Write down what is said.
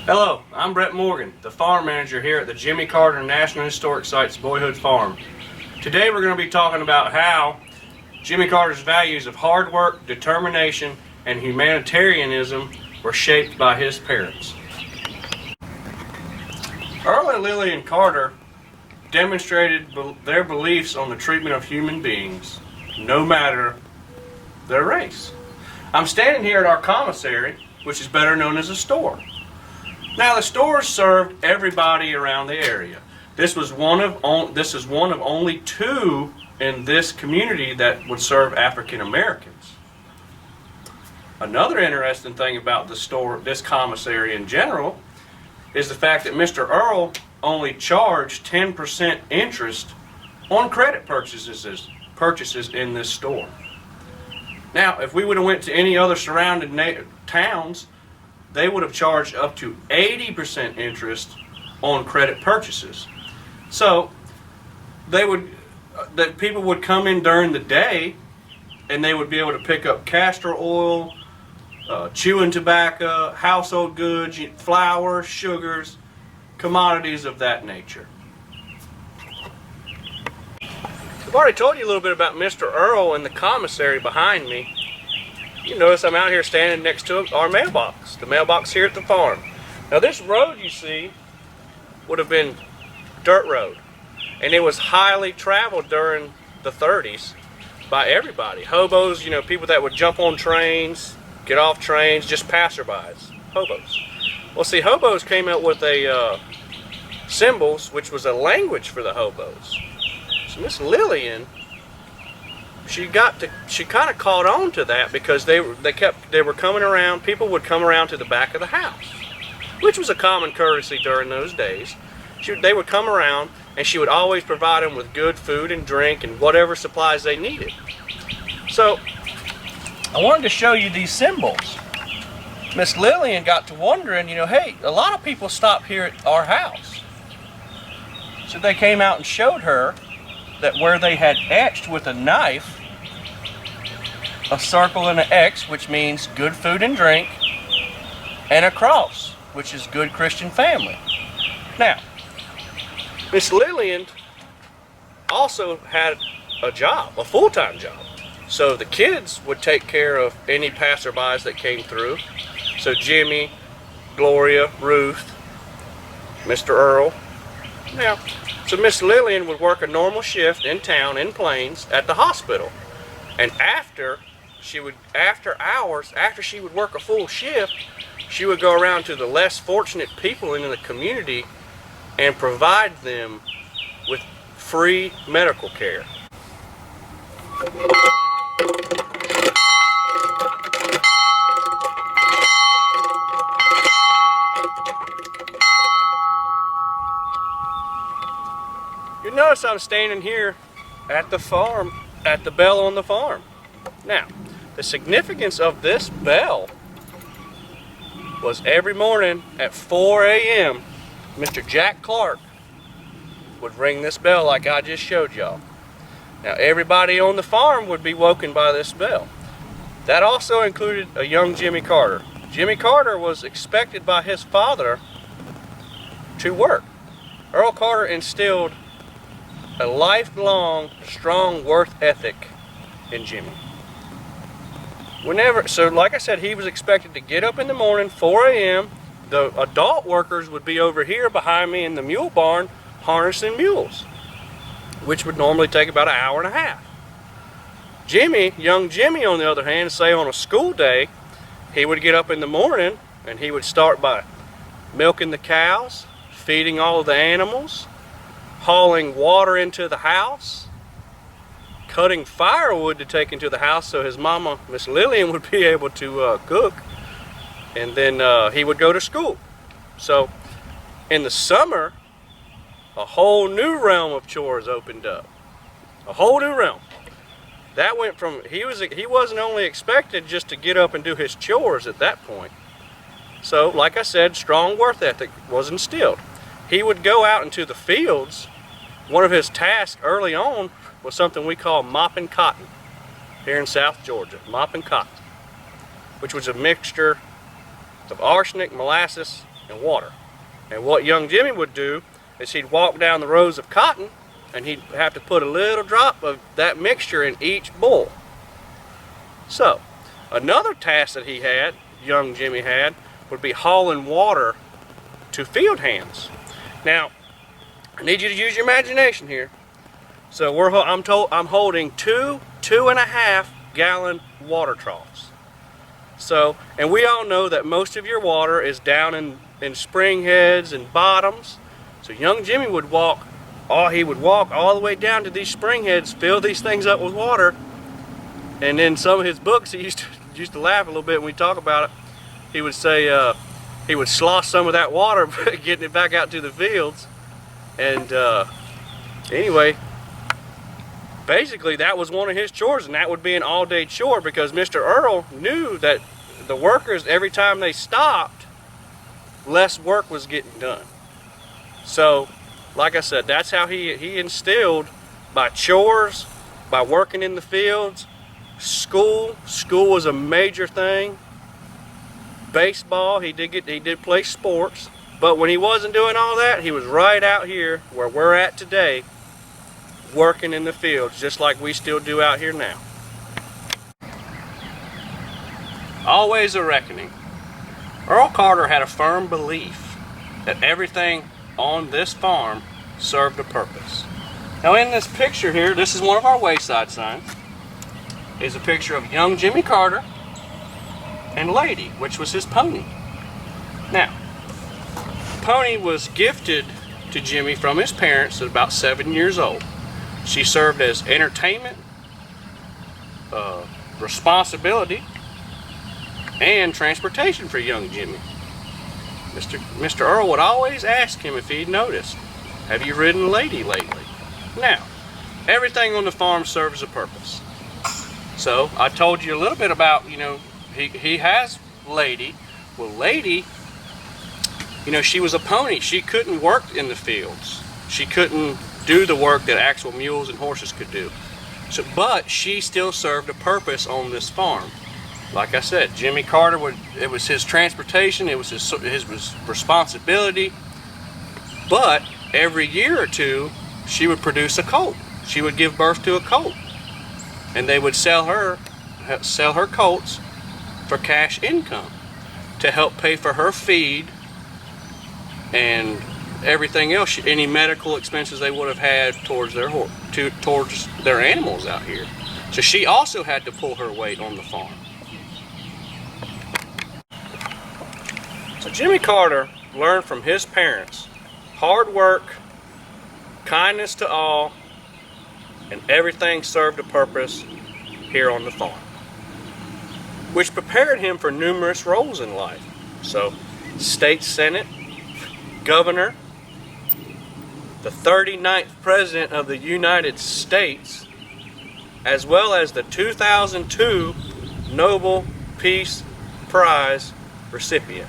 Hello, I'm Brett Morgan, the farm manager here at the Jimmy Carter National Historic Sites Boyhood Farm. Today we're going to be talking about how Jimmy Carter's values of hard work, determination, and humanitarianism were shaped by his parents. Earl and Lillian Carter demonstrated their beliefs on the treatment of human beings, no matter their race. I'm standing here at our commissary, which is better known as a store. Now, the stores served everybody around the area. This is one of only two in this community that would serve African Americans. Another interesting thing about the store, this commissary in general, is the fact that Mr. Earl only charged 10% interest on credit purchases in this store. Now, if we would have went to any other surrounding towns, they would have charged up to 80% interest on credit purchases. So people would come in during the day and they would be able to pick up castor oil, chewing tobacco, household goods, flour, sugars, commodities of that nature. I've already told you a little bit about Mr. Earl and the commissary behind me. You notice I'm out here standing next to our mailbox, the mailbox here at the farm. Now this road you see would have been dirt road, and it was highly traveled during the 30s by everybody. Hobos, people that would jump on trains, get off trains, just passerbys, hobos. Well, see, hobos came out with a symbols, which was a language for the hobos. So Miss Lillian, she kind of caught on to that because they were coming around. People would come around to the back of the house, which was a common courtesy during those days. They would come around, and she would always provide them with good food and drink and whatever supplies they needed. So I wanted to show you these symbols. Miss Lillian got to wondering, hey, a lot of people stop here at our house. So they came out and showed her that where they had etched with a knife a circle and an X, which means good food and drink, and a cross, which is good Christian family. Now, Miss Lillian also had a job, a full-time job. So the kids would take care of any passerbys that came through. So Jimmy, Gloria, Ruth, Mr. Earl. Now, so Miss Lillian would work a normal shift in town, in Plains, at the hospital. And after she would work a full shift, she would go around to the less fortunate people in the community and provide them with free medical care. You notice I'm standing here at the farm, at the bell on the farm. Now, the significance of this bell was every morning at 4 a.m., Mr. Jack Clark would ring this bell like I just showed y'all. Now, everybody on the farm would be woken by this bell. That also included a young Jimmy Carter. Jimmy Carter was expected by his father to work. Earl Carter instilled a lifelong, strong work ethic in Jimmy. So like I said, he was expected to get up in the morning, 4 a.m. The adult workers would be over here behind me in the mule barn harnessing mules, which would normally take about an hour and a half. Young Jimmy, on the other hand, say on a school day, he would get up in the morning and he would start by milking the cows, feeding all of the animals, hauling water into the house, cutting firewood to take into the house so his mama, Miss Lillian, would be able to cook, and then he would go to school. So in the summer, a whole new realm of chores opened up. A whole new realm. That went from, he wasn't only expected just to get up and do his chores at that point. So, like I said, strong work ethic was instilled. He would go out into the fields. One of his tasks early on was something we call mopping cotton here in South Georgia, mopping cotton, which was a mixture of arsenic, molasses, and water. And what young Jimmy would do is he'd walk down the rows of cotton, and he'd have to put a little drop of that mixture in each bull. So, another task that he had, young Jimmy had, would be hauling water to field hands. Now, I need you to use your imagination here. So I'm holding two 2.5 gallon water troughs. So, and we all know that most of your water is down in spring heads and bottoms. So young Jimmy would walk, he would walk all the way down to these spring heads, fill these things up with water, and in some of his books he used to laugh a little bit when we talk about it. He would say he would slosh some of that water, getting it back out to the fields. And anyway, basically that was one of his chores, and that would be an all-day chore because Mr. Earl knew that the workers, every time they stopped, less work was getting done. So, like I said, that's how he instilled, by chores, by working in the fields. School was a major thing. Baseball, he did play sports. But when he wasn't doing all that, he was right out here where we're at today, working in the fields, just like we still do out here now. Always a reckoning. Earl Carter had a firm belief that everything on this farm served a purpose. Now in this picture here, this is one of our wayside signs, is a picture of young Jimmy Carter and Lady, which was his pony. Now, pony was gifted to Jimmy from his parents at about 7 years old. She served as entertainment, responsibility, and transportation for young Jimmy. Mr. Earl would always ask him if he'd noticed, "Have you ridden Lady lately?" Now, everything on the farm serves a purpose. So I told you a little bit about, he has Lady. Well, Lady, she was a pony. She couldn't work in the fields. She couldn't do the work that actual mules and horses could do. So, but she still served a purpose on this farm. Like I said, Jimmy Carter it was his transportation, it was his responsibility. But every year or two, she would produce a colt. She would give birth to a colt, and they would sell her colts for cash income to help pay for her feed and everything else, any medical expenses they would have had towards their animals out here. So she also had to pull her weight on the farm. So Jimmy Carter learned from his parents hard work, kindness to all, and everything served a purpose here on the farm, which prepared him for numerous roles in life. So, state senate, governor, the 39th president of the United States, as well as the 2002 Nobel Peace Prize recipient.